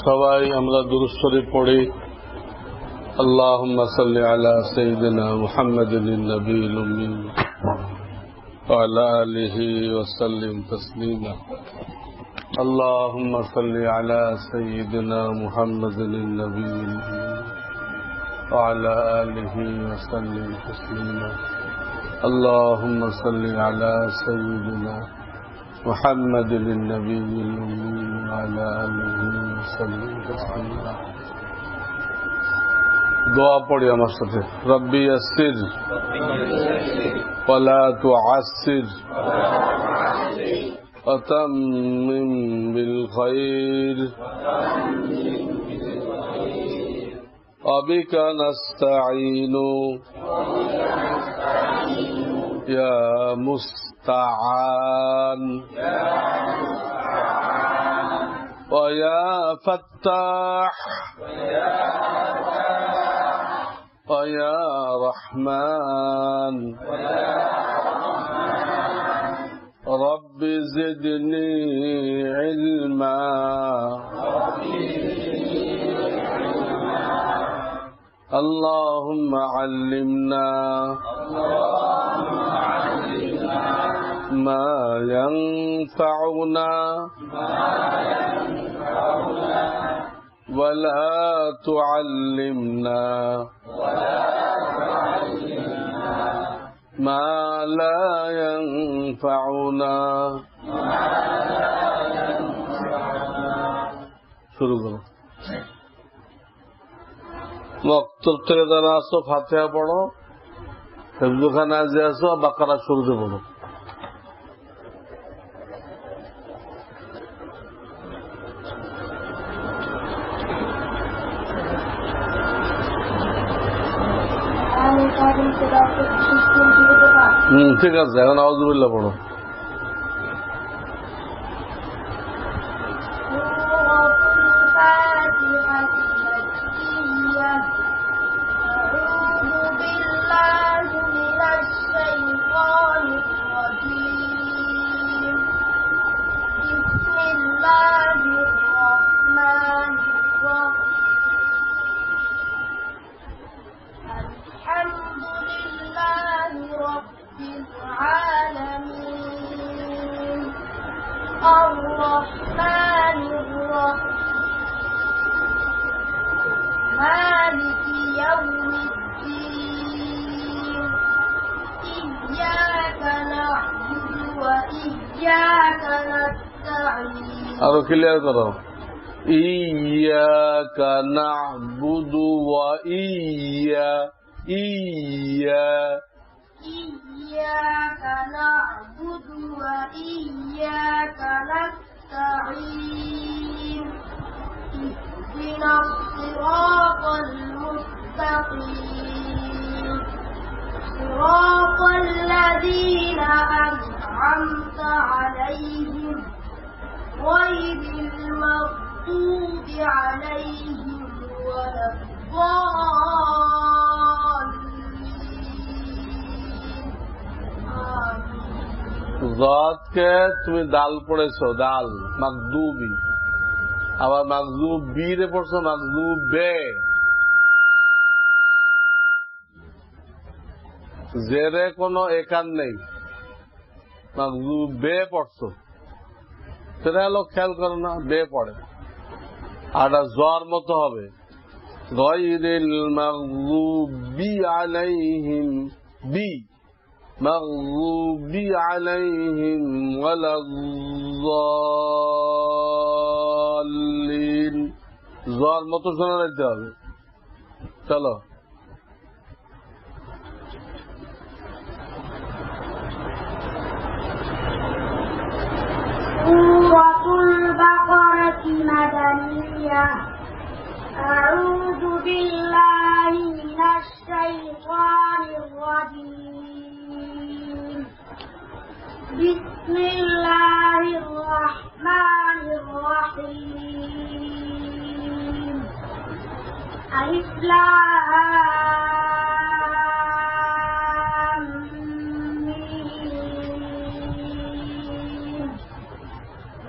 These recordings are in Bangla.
সবাই আমরা দুরূদ শরীফ পড়ি। আল্লাহুম্মা সাল্লি আলা সাইয়্যিদিনা মুহাম্মাদিন নবিয়্যিল উম্মি ওয়া আলা আলিহি ওয়া সাল্লিম তাসলিমা। আল্লাহুম্মা সাল্লি আলা সাইয়্যিদিনা মুহাম্মাদিন নবিয়্যিল উম্মি ওয়া আলা আলিহি ওয়া সাল্লিম তাসলিমা। আল্লাহুম্মা সাল্লি আলা সাইয়্যিদিনা محمد النبي الأمي وعلى آله وسلم تسليما। دعا পড়ি আমার সাথে। ربي يسر ولا تعسر وتمم بالخير وبك نستعين يا مستعان ويا فتاح ويا رحمن رب زدني علما اللهم علمنا ما ينفعنا ولا تعلمنا ما لا ينفعنا। শুরু করো। মক্তব থেকে যারা আসো ফাতিহা পড়ো, হেফজুখানায় যে আসো বাকারা শুরুতে পড়ো। ঠিক আছে, এখন আউযুবিল্লাহ পড়ো। الرحمن الرحيم مالك يوم الدين إياك نعبد وإياك نستعين আরো ক্লিয়ার করো। إياك نعبد إياك نعبد وإياك نستعين اهدنا الصراط المستقيم صراط الذين أنعمت عليهم غير المغضوب عليهم ولا জাতকে তুমি দাল পড়েছো, দাল মাকদুবি, আবার মাকদুব বি রে পড়ছো মাকদুব বে, জেরে কোনো একান নেই, মাকদুব বে পড়ছো, সেটা হলো খেয়াল করো না, বে পড়ে। আর জ্বর মতো হবে গায়রিল মাগদুবি আলাইহিম বি মাগদুবি আলাইহিম ওয়ালাদ-দাল্লিন, জ্বর মতো শোনা রাখতে হবে। চলো সূরাতুল বাকারাহ মাদানিয়া আউযু বিল্লাহি মিনাশ শাইতানির রাজীম বিসমিল্লাহির রাহমানির রাহিম আলিফ লাম মিম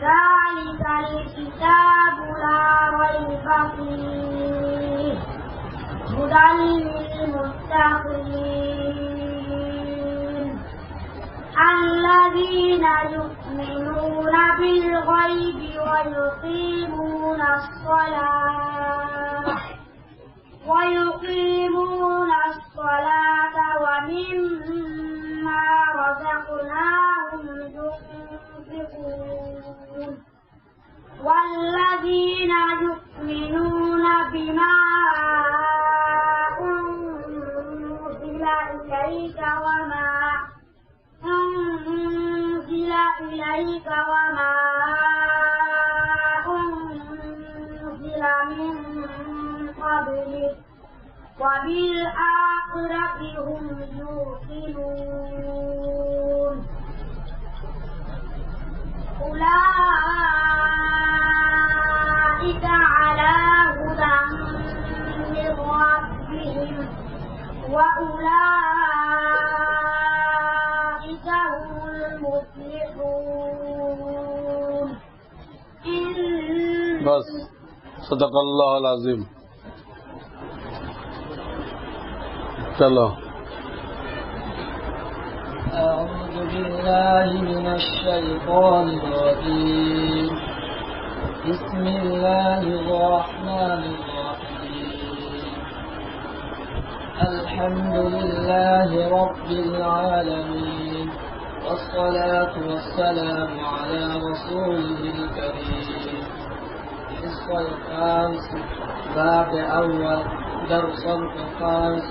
ذلك الكتاب لا ريب يؤمنون بالغيب ويقيمون الصلاة ومما رزقناهم ينفقون والذين يؤمنون بما أنزل إليك وما أنزل من قبلك وبالآخرة هم يوقنون أولئك على هدى من ربهم وأولئك هم المفلحون بس صدق الله العظيم. چلو أعوذ بالله من الشيطان الرجيم بسم الله الرحمن الرحيم الحمد لله رب العالمين والصلاة والسلام على رسوله الكريم. الحصة الخامس باب أول درس الخامس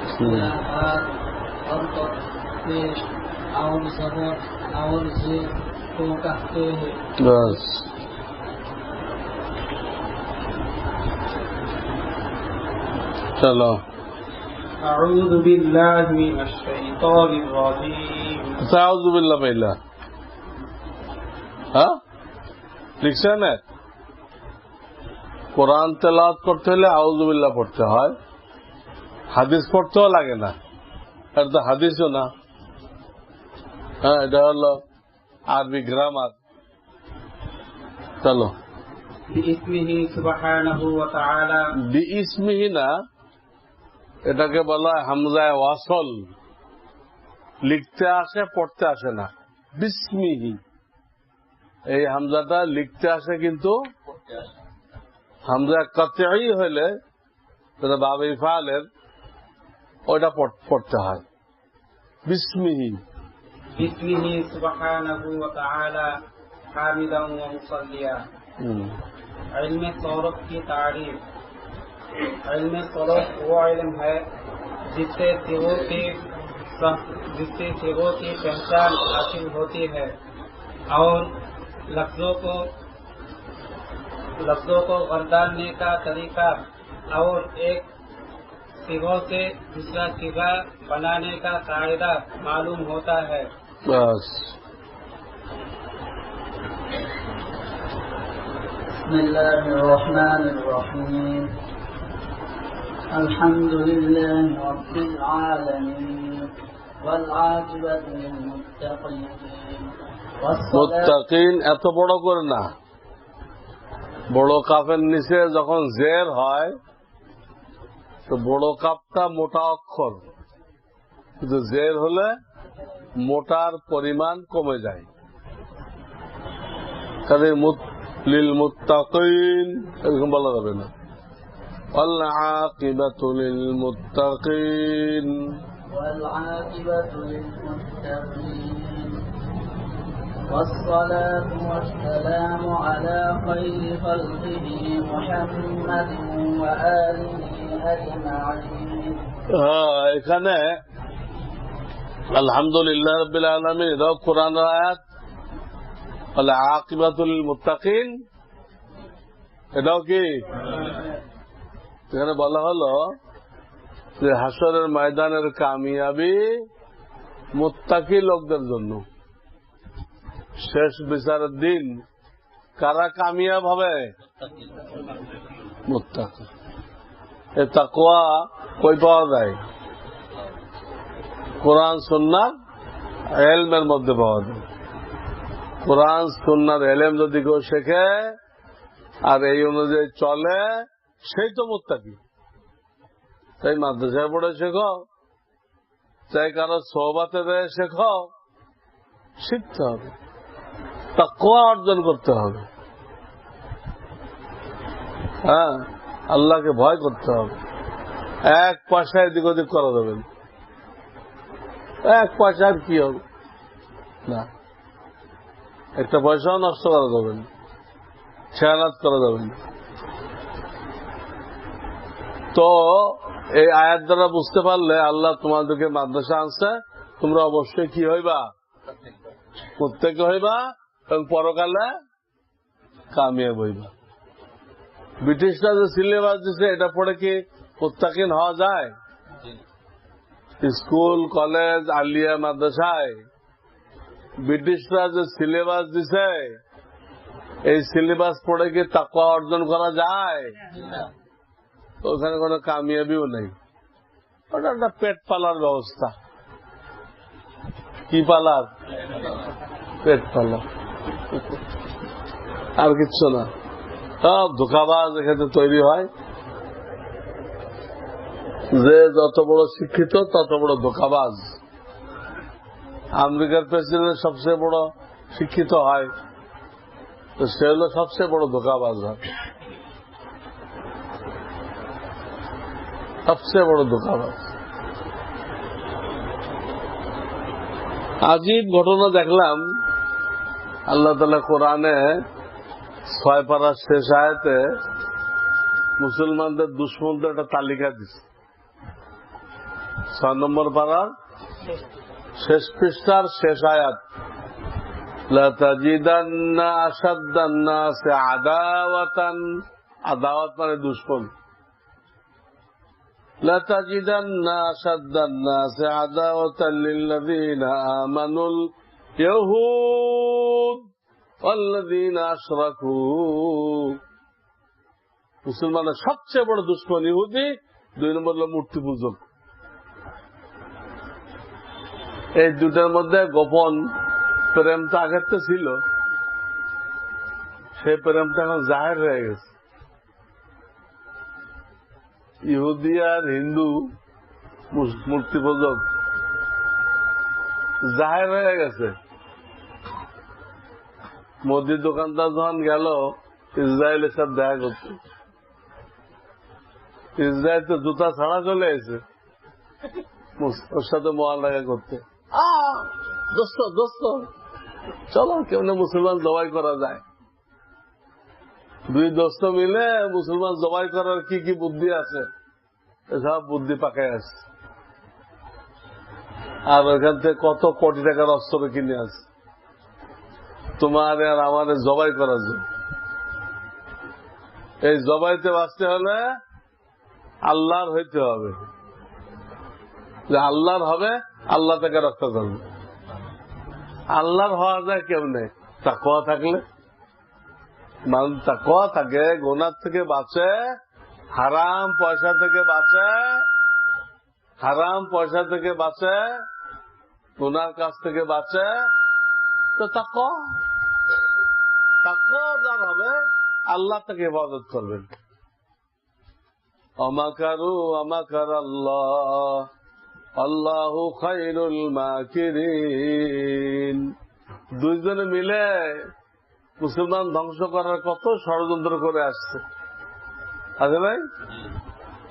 اصطلاحات منطق پیش اور سبق اور ذکر کو کہتے ہیں. بس چلو اعوذ باللہ من الشیطان الرجیم. اعوذ باللہ پہلا হ্যাঁ লিখছে না কোরআন তেলাওয়াত করতে হলে আউযু বিল্লাহ পড়তে হয়, হাদিস পড়তেও লাগে না, এটা তো হাদিসও না, হ্যাঁ এটা হলো আরবি গ্রামার. চলো বিইসমিহি সুবহানাহু ওয়া তাআলা, বিইসমিহি না, এটাকে বলা হয় হামজায়ে ওয়াসল, লিখতে আসে পড়তে আসে না. বিসমিহি এই হামজাটা লিখতে আসে কিন্তু হামজা কাতঈ হলে যেটা বাবে ইফআলের ওটা পড়তে হয়. বিসমিহি বিসমিহি সুবহানাহু ওয়া তাআলা হামিদান ওয়া মুসাল্লিয়া. علم صورف की तारीफ. علم صورف वो इल्म है जिससे सिगों की पहचान हासिल होती है और लफ्जों को गर्दानने का तरीका और एक सिगों से दूसरा सिगा बनाने का कायदा मालूम होता है. बस बिस्मिल्लाहिर्रहमानिर्रहीम. अल्हम्दुलिल्लाहि रब्बिल आलमीन वल आकिबतु लिल मुत्तकीन. মুত্তাকিন এত বড় করে না, বড় কাফের নিচে যখন জের হয় তো বড় কাপটা মোটা অক্ষর, কিন্তু জের হলে মোটার পরিমাণ কমে যায়. কাজে লিল মুত্তাকিন এরকম বলা যাবে না. ওয়াল আকিবাতু লিল মুত্তাকিন, ওয়াল আকিবাতু লিল মুত্তাকিন. والصلاة والسلام على خير خلقه محمد وآله أجمعين. এখানে আলহামদুলিল্লাহ রাব্বিল আলামিন এটাও কোরআনের আয়াত, বলে আকিবাতুল মুত্তাকিন এটাও কি এখানে বলা হলো যে হাসরের ময়দানের কামিয়াবি মুত্তাকি লোকদের জন্য. শেষ বিচারের দিন কারা কামিয়াব হবে? মুত্তাকি. এ তাকওয়া কই পাওয়া যায়? কোরআন সুন্নাহ ইলমের মধ্যে পাওয়া যায়. কোরআন সুন্নাহর ইলম যদি কেউ শেখে আর এই অনুযায়ী চলে সেই তো মুত্তাকি. তাই মাদ্রাসায় পড়ে শেখো, চাই কারো সোহবাতে দেয় শেখো, শিখতে হবে, তাকওয়া অর্জন করতে হবে। হ্যাঁ, আল্লাহকে ভয় করতে হবে। এক পয়সা এদিক ওদিক করা যাবে না। এক পয়সার কি হবে না, একটা পয়সাও নষ্ট করা যাবে না, খেয়ালাত করা যাবে না। তো এই আয়াত দ্বারা বুঝতে পারলে আল্লাহ তোমাদেরকে মাদ্রাসা আনছে, তোমরা অবশ্যই কি হইবা, প্রত্যেকে হইবা এবং পরকালে কামিয়াব হইবা। ব্রিটিশরা যে সিলেবাস দিচ্ছে এটা পড়ে কি মুত্তাকিন হওয়া যায়? স্কুল, কলেজ, আলিয়া মাদ্রাসায় ব্রিটিশরা যে সিলেবাস দিছে এই সিলেবাস পড়ে কি তাকওয়া অর্জন করা যায়? ওখানে কোনো কামিয়াবিও নেই। ওটা একটা পেট পালার ব্যবস্থা। কি পালার? পেট পালা, আর কিচ্ছু না। সব ধোঁকাবাজ এখানে তৈরি হয়। যে যত বড় শিক্ষিত তত বড় ধোঁকাবাজ। আমেরিকার প্রেসিডেন্ট সবচেয়ে বড় শিক্ষিত হয়, তো সে হলো সবচেয়ে বড় ধোঁকাবাজ হয়, সবচেয়ে বড় ধোঁকাবাজ। আজীব ঘটনা দেখলাম, আল্লাহ তাআলা কোরআনে 6 পারার শেষ আয়াতে মুসলমানদের দুশ্মনদের একটা তালিকা দিচ্ছে। 6 নম্বর পারার শেষ পৃষ্ঠার শেষ আয়াত, লাতাজিদান্না আশাদ্দান নাসি আদাওয়াতান, আদাওয়াত মানে দুশ্মন, লাতাজিদান্না আশাদ্দান নাসি আদাওয়াতান লিল্লাযীনা আমানুল ইয়াহুদ ওয়াল্লাযীনা আশরাকু। মুসলমানের সবচেয়ে বড় দুশ্মন ইহুদি, 2 নম্বর হল মূর্তি পূজক। এই দুটার মধ্যে গোপন প্রেম তো আগের তো ছিল, সেই প্রেমটা এখন জাহের হয়ে গেছে। ইহুদি আর হিন্দু মূর্তি পূজক জাহের হয়ে গেছে। মোদির দোকানদার যখন গেল ইসরায়েলের সাথে দেখা করতে, ইসরায়েল তো জুতা ছাড়া চলে এসে ওর সাথে মহালাগা করতে, দোস্ত দোস্ত চলো কেমনে মুসলমান জবাই করা যায়। 2 দোস্ত মিলে মুসলমান জবাই করার কি কি বুদ্ধি আছে সব বুদ্ধি পাকায় আসছে, আর ওইখান থেকে কত কোটি টাকার অস্ত্র কিনে আসছে তোমার আর আমাদের জবাই করার জন্য। এই জবাইতে বাঁচতে হলে আল্লাহর হইতে হবে, যে আল্লাহর হবে আল্লাহ তাকে রক্ষা করবে। আল্লাহর হওয়া যায় কেমনে? তাকওয়া থাকলে। মানুষ তাকওয়া থাকে, গুনাহ থেকে বাঁচে, হারাম পয়সা থেকে বাঁচে, হারাম পয়সা থেকে বাঁচে, গুনার কাছ থেকে বাঁচে, তো তাকওয়া যার হবে আল্লাহ তাকে ইবাদত করবেন। আমাকারু আমাকার আল্লাহ আল্লাহু খায়রুল মাকিরিন। 2 জনে মিলে মুসলমান ধ্বংস করার কত ষড়যন্ত্র করে আসছে, আছে ভাই?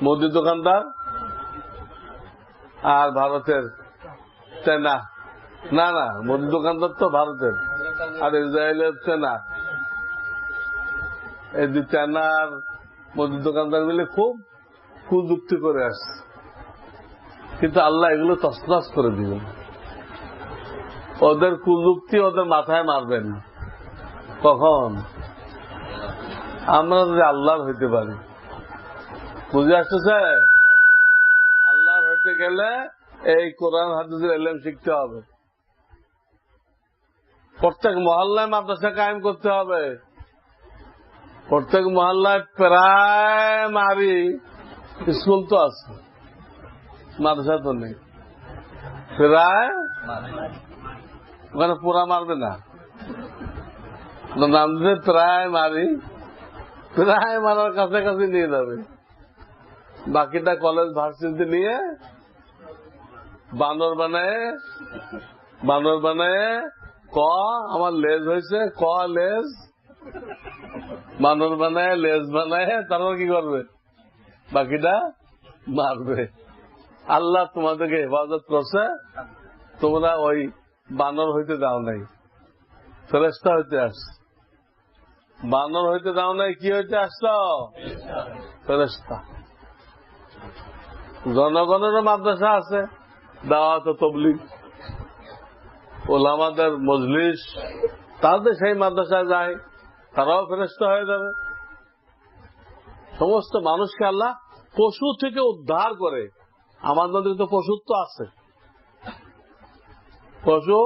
মোদি দোকানদার আর ভারতের সেনা, না না মোদি দোকানদার তো ভারতের, আর ইসরায়েলের সেনা, এই 2 সেনার মোদি দোকানদার মিলে খুব কুযুক্তি করে আসছে। কিন্তু আল্লাহ এগুলো তছনছ করে দিবেন। ওদের কুযুক্তি ওদের মাথায় মারবেন। কখন? আমরা যদি আল্লাহর হইতে পারি। বুঝে আসতেছে? আল্লাহর হইতে গেলে এই কোরআন হাদিসের ইলম শিখতে হবে। প্রত্যেক মহল্লায় মাদ্রাসা কায়েম করতে হবে। প্রত্যেক মহল্লায় প্রাইমারি স্কুল তো আছে, মাদ্রাসা তো নেই। প্রায় ওখানে পুরা মারবে না, নাম দিতে প্রাইমারি, প্রায় মারার কাছাকাছি নিয়ে যাবে। বাকিটা কলেজ ভার্সিটি নিয়ে বানর বানায় ক আমার লেজ হয়েছে, ক লেজ বানর বানায়, লেজ বানায়, তারপর কি করবে? বাকিটা মারবে। আল্লাহ তোমাদেরকে হেফাজত করছে, তোমরা ওই বানর হইতে দাও নাই, ফেরেশতা হইতে আসছে। বানর হইতে দাও নাই, কি হইতে আসছ? ফেরেশতা। জনগণেরও মাদ্রাসা আছে, দাওয়াত ও তাবলীগ, ওলামাদের মজলিস, তাদের সেই মাদ্রাসায় যায়, তারাও ফেরেশতা হয়ে যাবে। সমস্ত মানুষকে আল্লাহ পশু থেকে উদ্ধার করে। আমার মধ্যে তো পশুত্ব আছে। পশু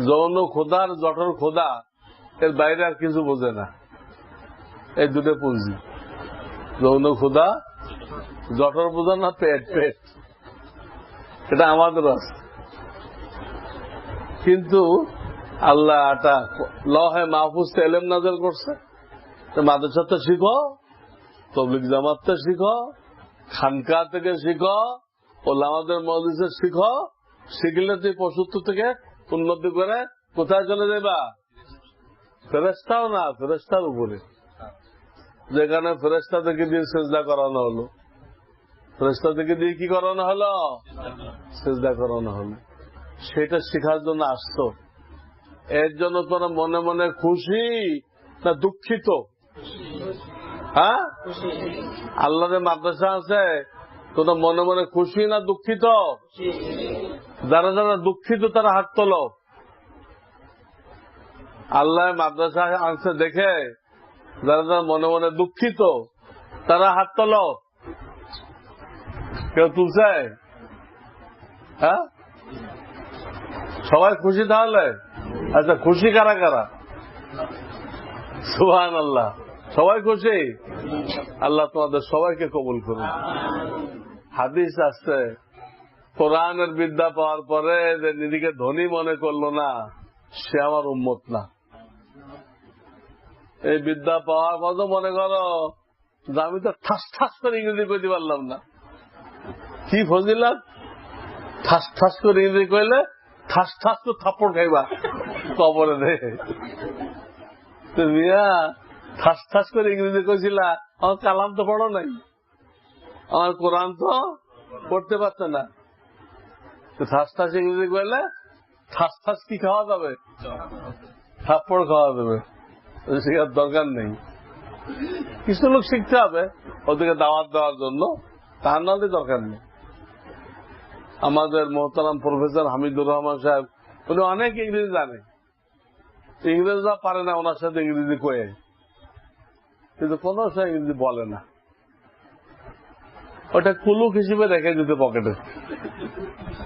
যৌন খোদার জঠর খোদা, এর বাইরে আর কিছু বোঝে না। এই দুটো পুঁজি, যৌন খোদা, জঠর বোঝা না পেট, পেট এটা আমাদের আছে। কিন্তু আল্লাহ এটা লহে মাহফুজ এলেম নাযিল করছে। মাদ্রাসাতে শিখো, তাবলীগ জামাতে শিখো, খানকা থেকে শিখো, ওলামাদের মজলিসে শিখো। শিখলে তুই পশুত্ব থেকে উন্নতি করে কোথায় চলে যাবা? ফেরেশতাও না, ফেরেশতার উপরে। যেখানে ফেরেশতা থেকে দিয়ে সেজদা করানো হলো, ফেরেশতা থেকে দিয়ে কি করানো হলো? সেজদা করানো হলো। সেটা শেখার জন্য আসতো। এর জন্য তোরা মনে মনে খুশি না দুঃখিত? হ্যাঁ, আল্লাহর মাদ্রাসা আছে, তোরা মনে মনে খুশি না দুঃখিত? যারা যারা দুঃখিত তারা হাত তোলো। আল্লাহ মাদ্রাসা আনছে দেখে যারা যারা মনে মনে দুঃখিত তারা হাত তোলো। কেউ তুলছে? হ্যাঁ, সবাই খুশি তাহলে? আচ্ছা, খুশি কারা কারা? সুবহানাল্লাহ, সবাই খুশি? আল্লাহ তোমাদের সবাইকে কবুল করুন। হাদিস আসছে, কোরআনের বিদ্যা পাওয়ার পরে যে নিজেকে ধনী মনে করলো না, সে আমার উম্মত না। এই বিদ্যা পাওয়ার কত মনে করো যে আমি তো ঠাস ঠাস করে ইংরেজি কইতে পারলাম না। কি ফজিলত! ঠাস ঠাস করে ইংরেজি কইলে ঠাস ঠাস তো থাপ্পড় খাইবা কবরে দে। মিয়া ঠাস ঠাস করে ইংরেজি কইছিলা, আমার কালাম তো পড়ো নাই, আমার কোরআন তো পড়তে পারছে না। ঠাস ঠাস ইংরেজি কইলে ঠাস ঠাস কি খাওয়া যাবে? থাপ্পড় খাওয়া যাবে। শেখার দরকার নেই। কিছু লোক শিখতে হবে ওদেরকে দাওয়াত দেওয়ার জন্য, তার নাহলে দরকার নেই। আমাদের মোহতারাম প্রফেসর হামিদুর রহমান সাহেব, উনি অনেক ইংরেজি জানে, ইংরেজরা পারে না ওনার সাথে ইংরেজি কয়ে, কিন্তু কোন সময় ইংরেজি বলে না। ওটা কুলুক হিসেবে রেখে দিতে পকেটে।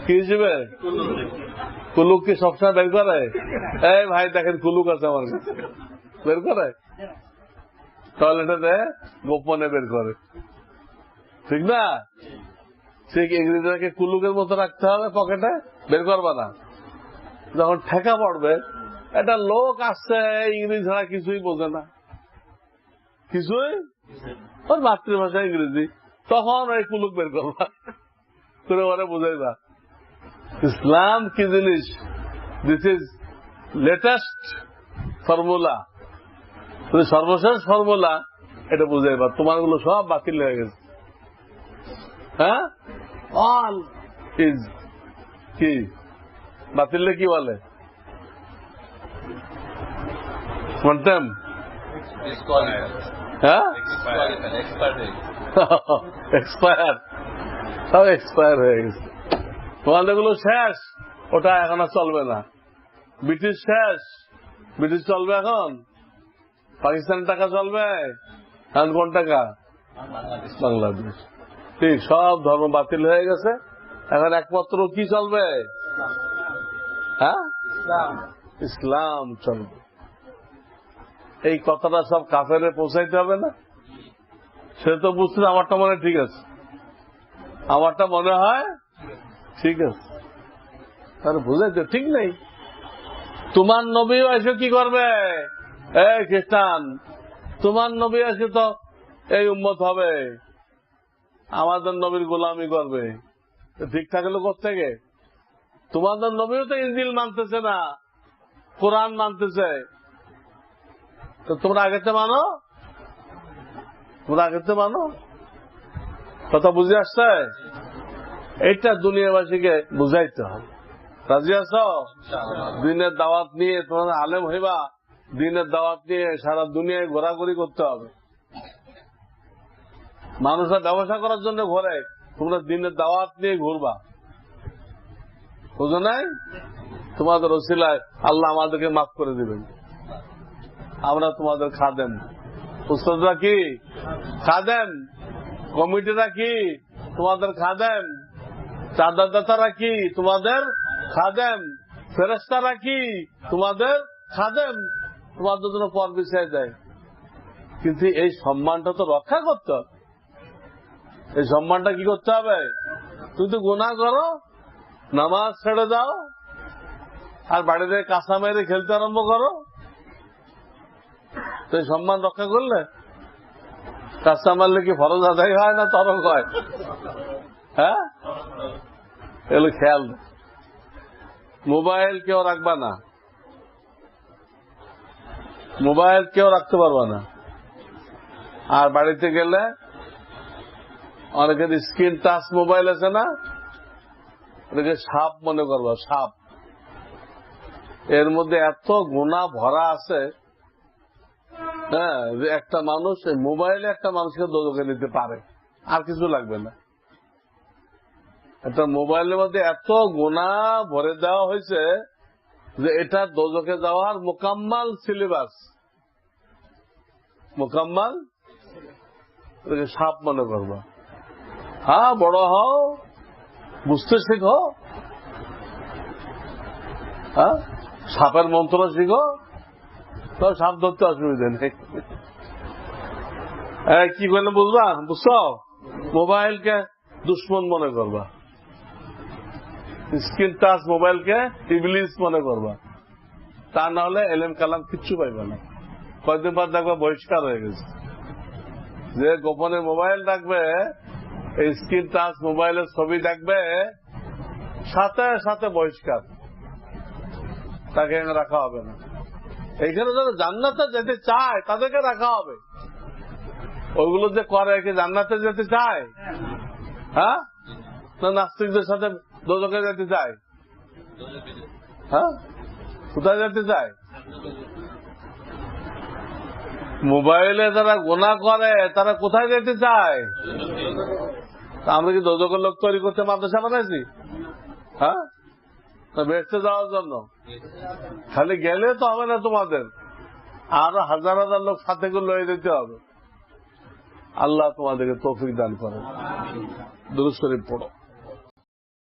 কি হিসেবে? কুলুক কি সবসময় বের করে? এই ভাই দেখেন কুলুক আছে আমার কাছে, বের করে টয়লেটে গোপনে বের করে, ঠিক না? ঠিক ইংরেজিটাকে কুলুকের মতো রাখতে হবে পকেটে, বের করবা না। যখন ঠেকা পড়বে, একটা লোক আসছে ইংরেজি ছাড়া কিছুই বোঝে না, কিছুই, ওর মাতৃভাষা ইংরেজি, তখন ওই কুলুক বের করবা করে ওরা বুঝাইবা ইসলাম কি জিনিস। দিস ইজ লেটেস্ট ফর্মুলা, সর্বশেষ ফর্মুলা, এটা বুঝাইবা। তোমার গুলো সব বাতিল হয়ে গেছে। হ্যাঁ, অল ইজ কি বাতিল কি বলে? কন্টেম, হ্যাঁ, এক্সপায়ার, সব এক্সপায়ার হয়ে গেছে। তোমাদের গুলো শেষ, ওটা এখন আর চলবে না। ব্রিটিশ শেষ, ব্রিটিশ চলবে এখন, পাকিস্তান টাকা চলবে, এখন কোন টাকা? বাংলাদেশ। ঠিক, সব ধর্ম বাতিল হয়ে গেছে, এখন একমাত্র কি চলবে? হ্যাঁ, ইসলাম চলবে। এই কথাটা সব কাফেরে পৌঁছাইতে হবে না? সে তো বুঝছে আমারটা মনে ঠিক আছে, আমারটা মনে হয় ঠিক আছে, তাহলে বুঝাইতে ঠিক নেই। তোমার নবী এসে কি করবে? এই খ্রিস্টান, তোমার নবী এসে তো এই উম্মত হবে, আমাদের নবীর গোলামি করবে, ঠিক থাকলে কোথেকে? তোমাদের নবীও তো ইনজিল মানতেছে না, কোরআন মানতেছে, তো তোমরা আগেতে মানো, তোমরা আগেতে মানো। কথা বুঝে আসছে? এইটা দুনিয়াবাসীকে বুঝাইতে হবে। রাজি আছো? দিনের দাওয়াত নিয়ে তোমরা আলেম হইবা, দিনের দাওয়াত নিয়ে সারা দুনিয়ায় ঘোরাঘুরি করতে হবে। মানুষের ব্যবসা করার জন্য ঘোরে, তোমরা দিনের দাওয়াত নিয়ে ঘুরবা। বুঝো নাই? তোমাদের ওসিলায় আল্লাহ আমাদেরকে মাফ করে দিবেন। আমরা তোমাদের খাদেম। উস্তাদরা কি খাদেম, কমিটিরা কি তোমাদের খাদেম, চাঁদাদাতারা কি তোমাদের খাদেম, ফেরেশতারা কি তোমাদের খাদেম, তোমাদের জন্য পর বিছায় দেয়। কিন্তু এই সম্মানটা তো রক্ষা করতে হবে। এই সম্মানটা কি করতে হবে? তুই তো গুনাহ করো, নামাজ ছেড়ে দাও, আর বাড়িতে কাঁচা মেরে খেলতে আরম্ভ করো, তো এই সম্মান রক্ষা করলে কাঁচা মারলে কি ফরজ আদায় হয় না তরক হয়? হ্যাঁ, এগুলো খেয়াল। মোবাইল কেউ রাখবা না, মোবাইল কেউ রাখতে পারবা না। আর বাড়িতে গেলে অনেকের স্ক্রিন টাচ মোবাইল আছে না, ওটাকে সাপ মনে করবা, সাপ। এর মধ্যে এত গুনাহ ভরা আছে, হ্যাঁ, যে একটা মানুষ এই মোবাইলে একটা মানুষকে দোজখে নিতে পারে, আর কিছু লাগবে না। একটা মোবাইলের মধ্যে এত গুনাহ ভরে দেওয়া হয়েছে যে এটা দোজখে যাওয়ার মোকাম্মাল সিলেবাস, মোকাম্মাল। সাপ মনে করবা। হ্যাঁ, বড় হও, বুঝতে শিখো, হ্যাঁ, সাপের মন্ত্র শিখো, তো সাপ ধরতে অসুবিধা নেই। কি করলে বুঝবা? বুঝছো? মোবাইলকে দুশ্মন মনে করবা, স্ক্রিন টাচ মোবাইলকে ইবলিস মনে করবা, তা না হলে এলেম কালাম কিচ্ছু পাইবা না। কয়েকদিন পর দেখবা বহিষ্কার হয়ে গেছে। যে গোপনে মোবাইল রাখবে, এই স্ক্রিন টাচ মোবাইলের ছবি দেখবে, সাথে সাথে বহিষ্কার, তাকে রাখা হবে না। এইখানে যারা জান্নাতে যেতে চায় তাদেরকে রাখা হবে। ওইগুলো যে করে কি জান্নাতে যেতে চায়? হ্যাঁ, না নাস্তিকদের সাথে দোজখে যেতে চায়? হ্যাঁ, কোথায় যেতে চায়? মোবাইলে যারা গুনাহ করে তারা কোথায় যেতে চায়? আমরা কি দোজখের লোক তৈরি করতে মাদ্রাসা বানাইছি? হ্যাঁ, বেহেশতে যাওয়ার জন্য? খালি গেলে তো হবে না, তোমাদের আরো হাজার হাজার লোক সাথে করে লয়ে যেতে হবে। আল্লাহ তোমাদেরকে তৌফিক দান করে। দুরূদ শরীফ পড়ো।